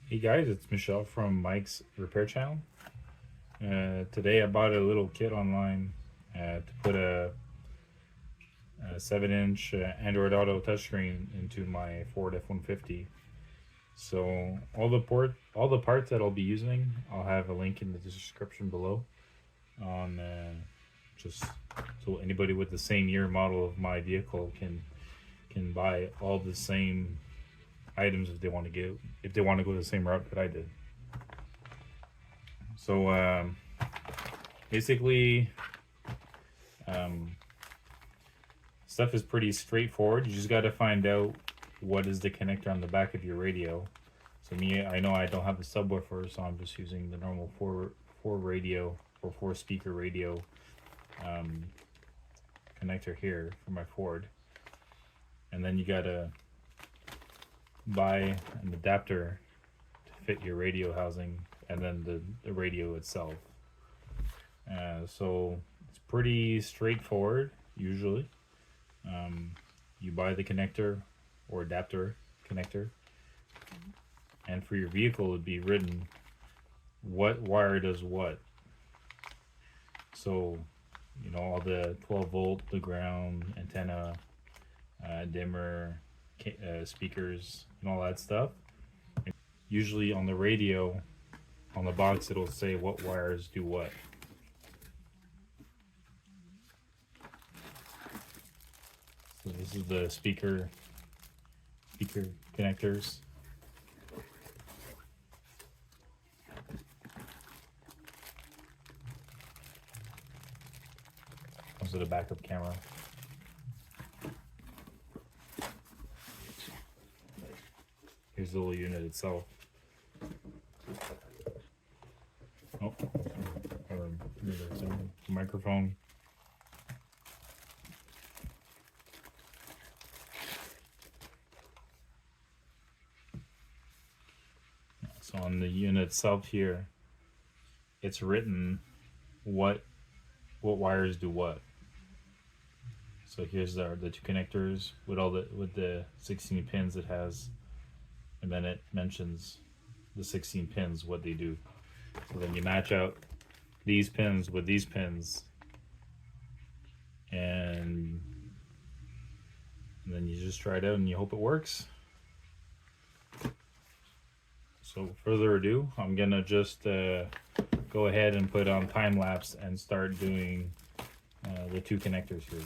Hey guys, it's Michelle from Mike's Repair Channel. Today I bought a little kit online to put a 7-inch Android Auto touchscreen into my Ford F-150. So all the parts that I'll be using, I'll have a link in the description below on just so anybody with the same year model of my vehicle can buy all the same items if they want to go the same route that I did. So basically, um, stuff is pretty straightforward. You just got to find out what is the connector on the back of your radio. So I know I don't have the subwoofer, so I'm just using the normal four speaker radio um, connector here for my Ford. And then you gotta buy an adapter to fit your radio housing, and then the radio itself. So it's pretty straightforward usually. Um, you buy the connector or adapter connector, and for your vehicle, it'd be written what wire does what. So, all the 12 volt, the ground, antenna, dimmer, speakers, and all that stuff. Usually on the radio, on the box, it'll say what wires do what. So this is the speaker connectors. Comes with a backup camera. Here's the little unit itself. Oh, there's a microphone. So on the unit itself here, it's written what wires do what. So here's the two connectors with with the 16 pins it has, and then it mentions the 16 pins what they do. So then you match out these pins with these pins, and then you just try it out and you hope it works. So further ado, I'm gonna just go ahead and put on time lapse and start doing the two connectors here.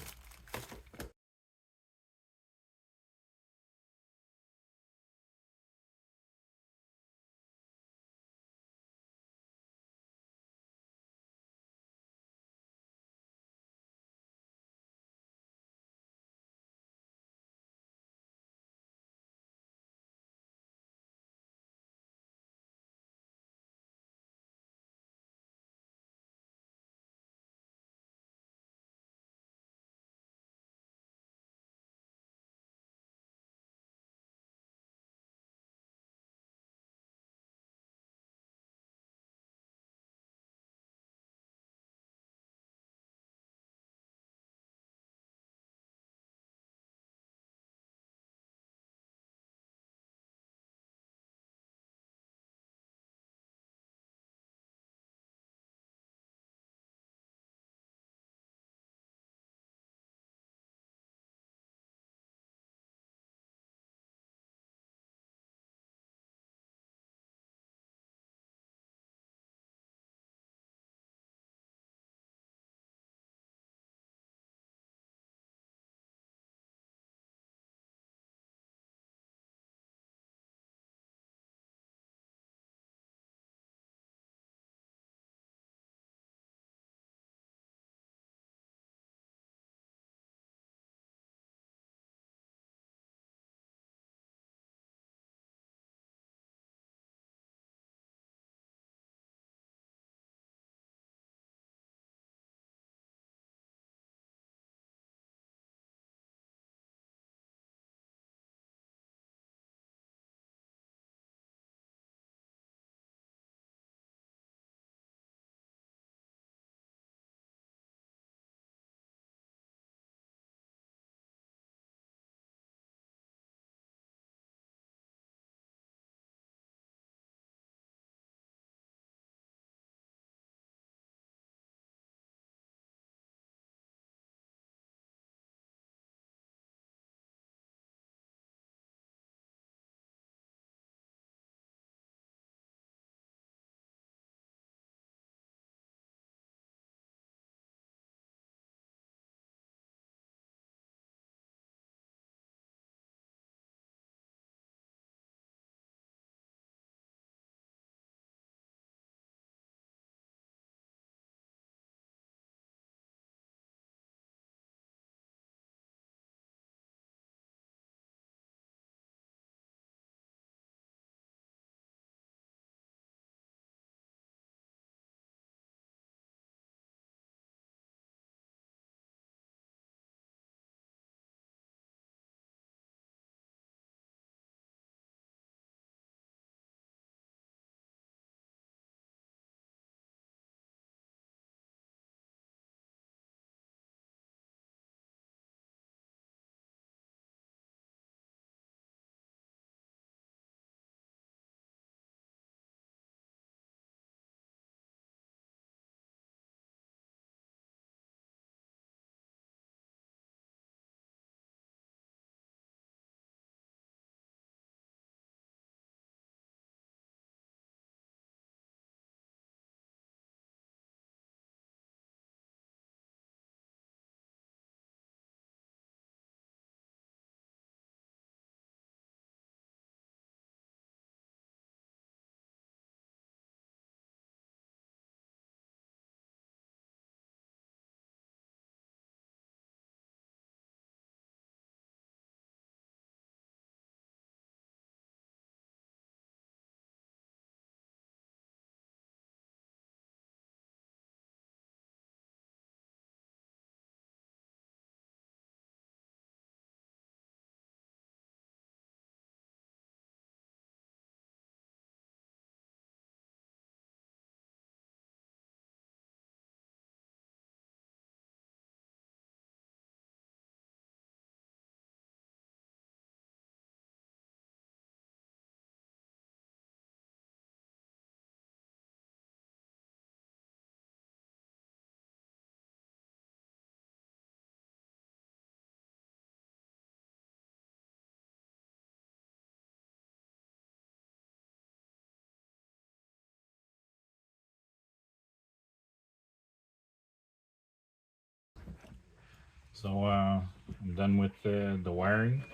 So I'm done with the wiring.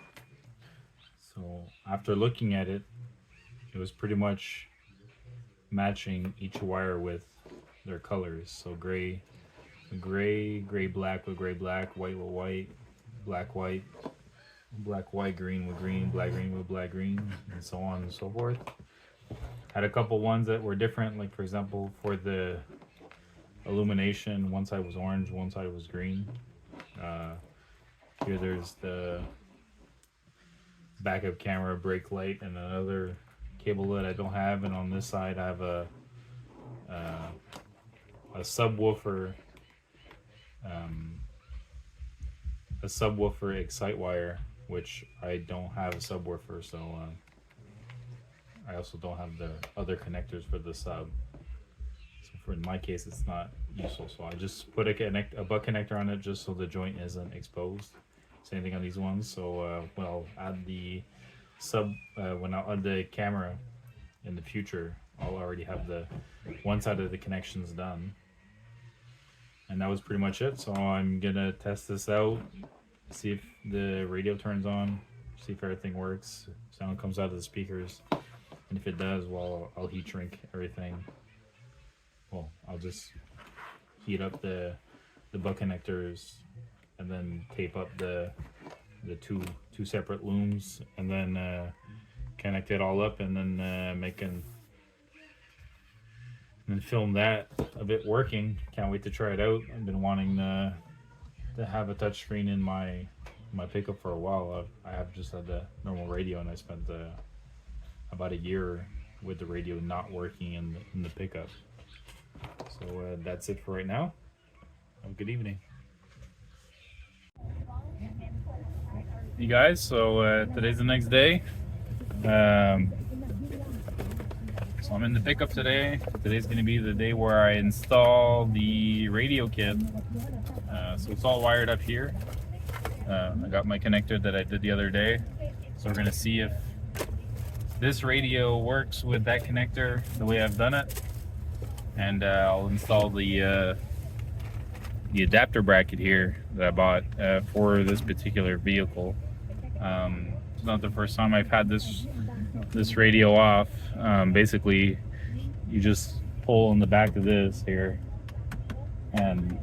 So after looking at it, it was pretty much matching each wire with their colors. So gray black with gray black, white with white, white, black white, green with green with black green, and so on and so forth. Had a couple ones that were different, like for example for the illumination, one side was orange, one side was green. Uh, Here there's the backup camera, brake light, and another cable that I don't have. And on this side, I have uh, a subwoofer, um, a subwoofer excite wire, which I don't have a subwoofer, so I also don't have the other connectors for the sub. So for in my case, it's not useful. So I just put a butt connector on it just so the joint isn't exposed. Same thing on these ones. So when I'll add the when I'll add the camera in the future, I'll already have the one side of the connections done. And that was pretty much it. So I'm gonna test this out, see if the radio turns on, see if everything works, sound comes out of the speakers, and if it does, well, I'll heat shrink everything. Well, I'll just heat up the butt connectors and then tape up the two separate looms, and then connect it all up, and then and film that of it working. Can't wait to try it out. I've been wanting to have a touchscreen in my pickup for a while. I have just had the normal radio, and I spent about a year with the radio not working in the pickup. So that's it for right now. Have a good evening. You guys, so today's the next day. So I'm in the pickup today. Today's going to be the day where I install the radio kit. So it's all wired up here. I got my connector that I did the other day. So we're going to see if this radio works with that connector the way I've done it. And I'll install the adapter bracket here that I bought for this particular vehicle. It's not the first time I've had this radio off. Basically, you just pull on the back of this here, and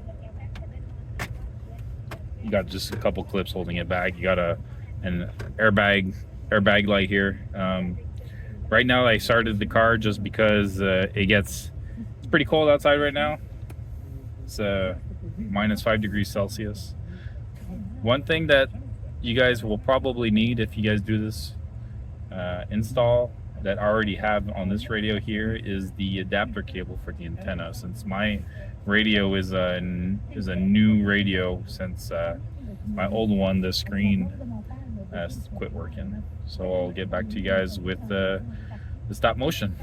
you got just a couple clips holding it back. You got an airbag light here. Right now, I started the car just because it's pretty cold outside right now. It's -5 degrees Celsius. One thing that you guys will probably need if you guys do this install that I already have on this radio here is the adapter cable for the antenna, since my radio is a new radio since my old one, the screen quit working. So I'll get back to you guys with the stop motion.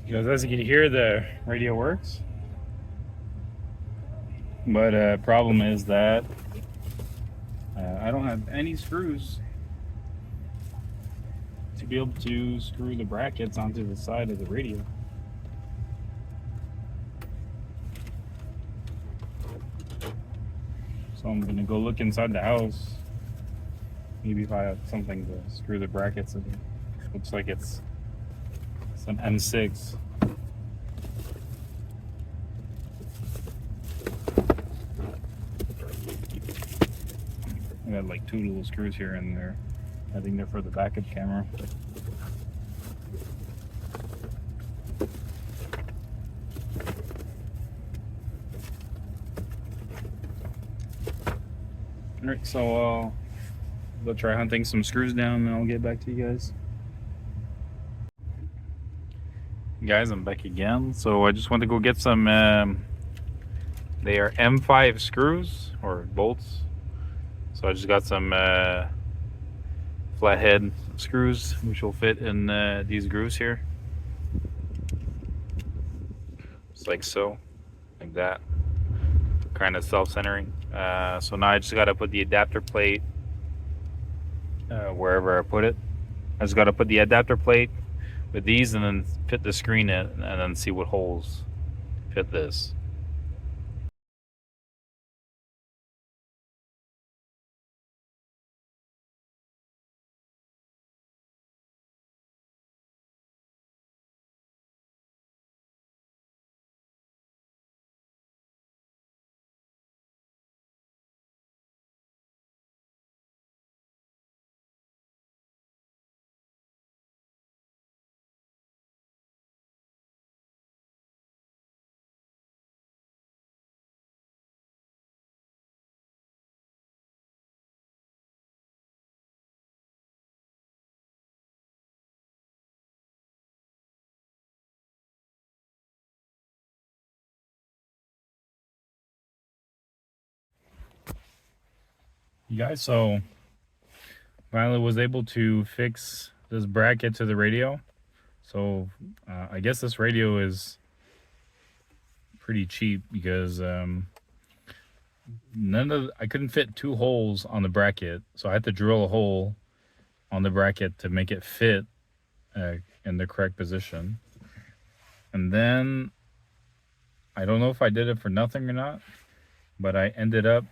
Because as you can hear, the radio works. But problem is that I don't have any screws to be able to screw the brackets onto the side of the radio. So I'm gonna go look inside the house. Maybe if I have something to screw the brackets in. Looks like it's some M6. I got like 2 little screws here and there. I think they're for the backup camera. Alright, so I'll try hunting some screws down and I'll get back to you guys. Guys, I'm back again. So I just want to go get some, they are M5 screws or bolts. So I just got some flathead screws which will fit in these grooves here. Just like so, like that. Kind of self-centering. So now I just got to put the adapter plate wherever I put it. I just got to put the adapter plate with these and then fit the screen in and then see what holes fit this. You guys, so finally was able to fix this bracket to the radio. So I guess this radio is pretty cheap because I couldn't fit 2 holes on the bracket, so I had to drill a hole on the bracket to make it fit in the correct position. And then I don't know if I did it for nothing or not, but I ended up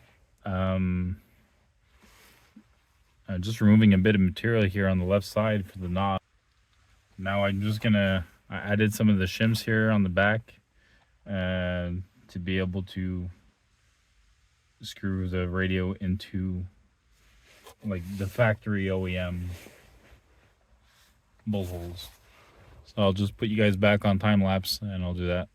just removing a bit of material here on the left side for the knob. Now I added some of the shims here on the back to be able to screw the radio into like the factory OEM bolt holes. So I'll just put you guys back on time lapse and I'll do that.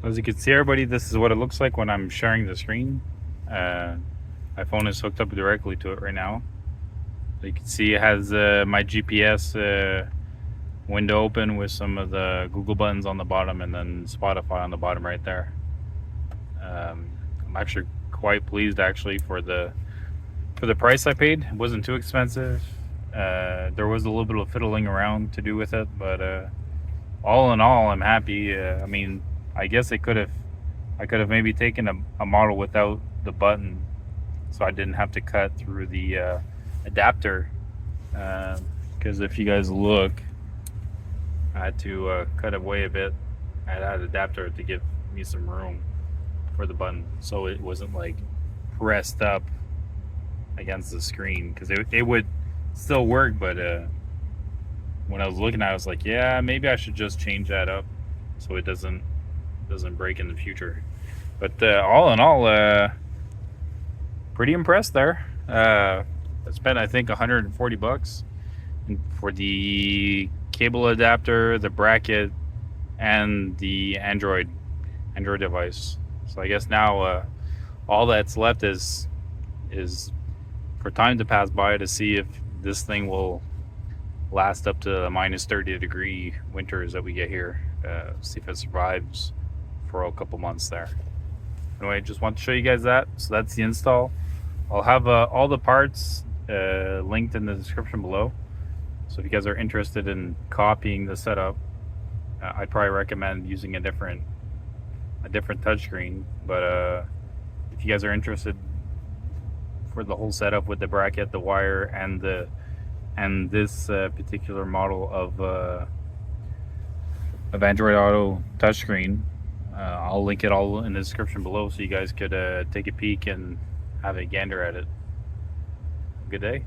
As you can see, everybody, this is what it looks like when I'm sharing the screen. My phone is hooked up directly to it right now. So you can see it has my GPS window open with some of the Google buttons on the bottom, and then Spotify on the bottom right there. I'm actually quite pleased actually for the price I paid. It wasn't too expensive. There was a little bit of fiddling around to do with it, but all in all, I'm happy. I mean, I guess I could have maybe taken a model without the button, so I didn't have to cut through the adapter. Because if you guys look, I had to cut away a bit. I had an adapter to give me some room for the button, so it wasn't like pressed up against the screen, because it would still work, but when I was looking at it, I was like, yeah, maybe I should just change that up so it doesn't break in the future. But all in all, pretty impressed there. I spent, I think, $140 for the cable adapter, the bracket, and the Android device. So I guess now all that's left is for time to pass by to see if this thing will last up to the minus 30-degree winters that we get here. See if it survives for a couple months there. Anyway, just want to show you guys that. So that's the install. I'll have all the parts linked in the description below. So if you guys are interested in copying the setup, I'd probably recommend using a different touchscreen. But if you guys are interested for the whole setup with the bracket, the wire, and this particular model of Android Auto touchscreen, I'll link it all in the description below, so you guys could take a peek and have a gander at it. Good day.